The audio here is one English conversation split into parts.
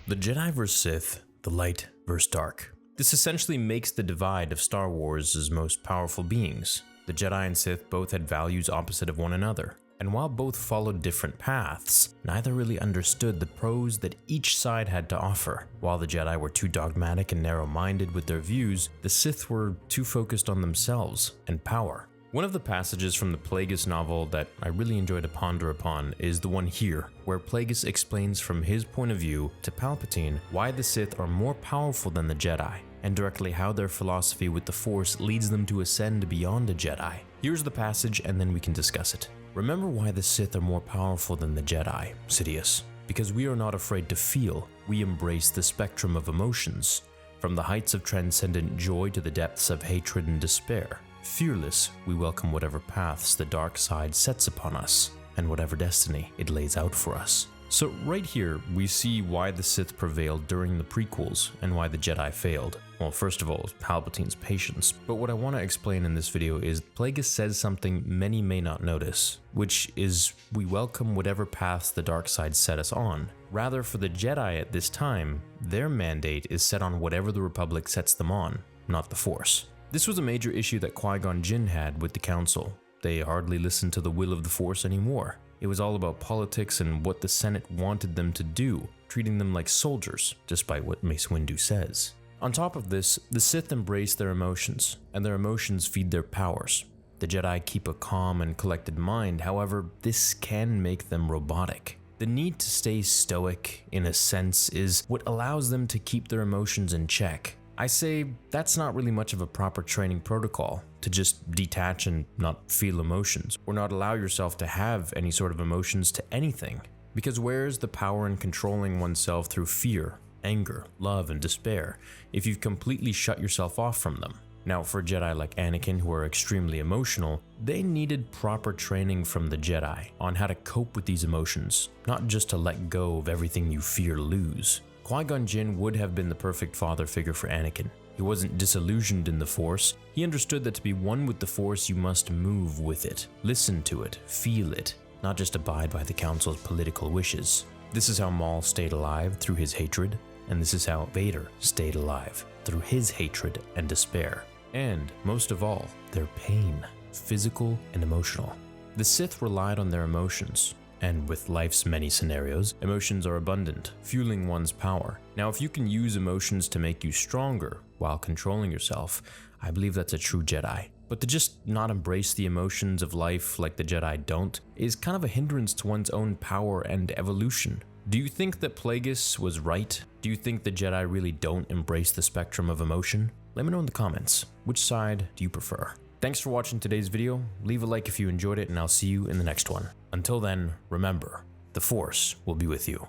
The Jedi vs. Sith, the light vs. dark. This essentially makes the divide of Star Wars' most powerful beings. The Jedi and Sith both had values opposite of one another, and while both followed different paths, neither really understood the pros that each side had to offer. While the Jedi were too dogmatic and narrow-minded with their views, the Sith were too focused on themselves and power. One of the passages from the Plagueis novel that I really enjoy to ponder upon is the one here, where Plagueis explains from his point of view to Palpatine why the Sith are more powerful than the Jedi, and directly how their philosophy with the Force leads them to ascend beyond a Jedi. Here's the passage and then we can discuss it. Remember why the Sith are more powerful than the Jedi, Sidious. Because we are not afraid to feel, we embrace the spectrum of emotions, from the heights of transcendent joy to the depths of hatred and despair. Fearless, we welcome whatever paths the dark side sets upon us, and whatever destiny it lays out for us. So right here, we see why the Sith prevailed during the prequels and why the Jedi failed. Well, first of all, Palpatine's patience. But what I want to explain in this video is Plagueis says something many may not notice, which is we welcome whatever paths the dark side set us on. Rather, for the Jedi at this time, their mandate is set on whatever the Republic sets them on, not the Force. This was a major issue that Qui-Gon Jinn had with the Council. They hardly listened to the will of the Force anymore. It was all about politics and what the Senate wanted them to do, treating them like soldiers, despite what Mace Windu says. On top of this, the Sith embrace their emotions, and their emotions feed their powers. The Jedi keep a calm and collected mind, however, this can make them robotic. The need to stay stoic, in a sense, is what allows them to keep their emotions in check. I say that's not really much of a proper training protocol, to just detach and not feel emotions, or not allow yourself to have any sort of emotions to anything. Because where's the power in controlling oneself through fear, anger, love, and despair, if you've completely shut yourself off from them? Now, for Jedi like Anakin who are extremely emotional, they needed proper training from the Jedi on how to cope with these emotions, not just to let go of everything you fear lose. Qui-Gon Jinn would have been the perfect father figure for Anakin. He wasn't disillusioned in the Force. He understood that to be one with the Force, you must move with it, listen to it, feel it, not just abide by the Council's political wishes. This is how Maul stayed alive through his hatred, and this is how Vader stayed alive through his hatred and despair. And, most of all, their pain, physical and emotional. The Sith relied on their emotions. And with life's many scenarios, emotions are abundant, fueling one's power. Now, if you can use emotions to make you stronger while controlling yourself, I believe that's a true Jedi. But to just not embrace the emotions of life like the Jedi don't, is kind of a hindrance to one's own power and evolution. Do you think that Plagueis was right? Do you think the Jedi really don't embrace the spectrum of emotion? Let me know in the comments. Which side do you prefer? Thanks for watching today's video. Leave a like if you enjoyed it, and I'll see you in the next one. Until then, remember, the Force will be with you.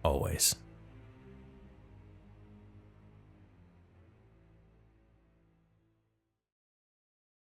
Always.